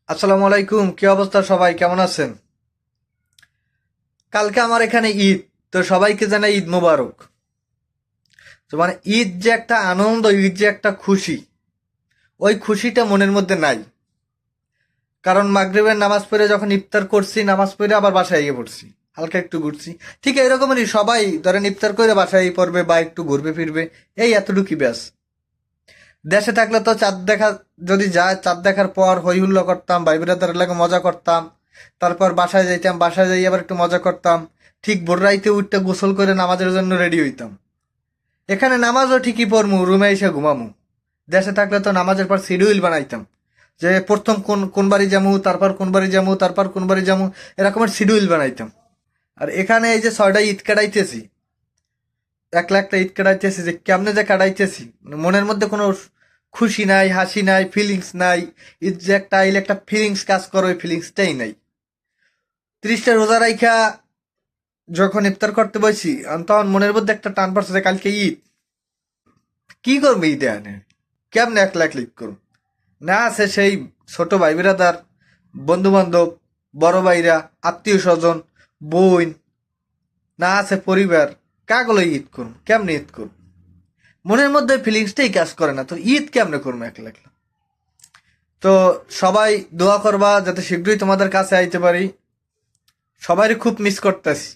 আসসালামু আলাইকুম, কি অবস্থা? সবাই কেমন আছেন? কালকে আমার এখানে ঈদ। তো সবাইকে জানাই ঈদ মোবারক। তো মানে ঈদ যে একটা আনন্দ, ঈদ যে একটা খুশি, ওই খুশিটা মনের মধ্যে নাই। কারণ মাগরিবের নামাজ পড়ে যখন ইফতার করছি, নামাজ পড়ে আবার বাসায় গিয়ে পড়ছি, হালকা একটু ঘুরছি। ঠিক এরকমই সবাই ধরেন ইফতার করে বাসায় পড়বে বা একটু ঘুরবে ফিরবে, এই এতটুকুই ব্যাস। দেশে থাকলে তো চাঁদ দেখা, যদি যায় চাঁদ দেখার পর হই হুল্লো করতাম, ভাই বিরাদারের লাগে মজা করতাম। তারপর বাসায় যাইতাম, বাসায় যাই আবার একটু মজা করতাম। ঠিক ভোর রাইতে উঠতে গোসল করে নামাজের জন্য রেডি হইতাম। এখানে নামাজও ঠিকই পড়মু, রুমে এসে ঘুমামু। দেশে থাকলে তো নামাজের পর শিডিউল বানাইতাম, যে প্রথম কোন কোন বাড়ি যামু, তারপর কোন বাড়ি যামু, তারপর কোন বাড়ি যামু, এরকমের শিডিউল বানাইতাম। আর এখানে এই যে 6টা ঈদ কাটাইতেছি, একলা একটা ঈদ কাটাইতেছি, যে কেমনে যে কাটাইতেছি, মানে মনের মধ্যে কোনো খুশি নাই, হাসি নাই, ফিলিংস নাই। ঈদ যে একটা আইলে একটা ফিলিংস কাজ করে, ওই ফিলিংসটাই নাই। 30টা রোজা রাইখা যখন ইফতার করতে বসি, তখন মনের মধ্যে একটা টান পড়ছে যে কালকে ঈদ। কি করবো ঈদে আনে, কেমনে একলা একলা ঈদ করবো? না আছে সেই ছোট ভাই বিরাদার, বন্ধু বান্ধব, বড় ভাইরা, আত্মীয় স্বজন, বোন, না আছে পরিবার। কাগুলো ঈদ করুন, কেমনে ঈদ করুন? মনের মধ্যে ফিলিংসটাই কাজ করে না, তো ঈদ কেমনে করবো একলা একলা? তো সবাই দোয়া করবা যাতে শীঘ্রই তোমাদের কাছে আইতে পারি। সবারই খুব মিস করতেছি।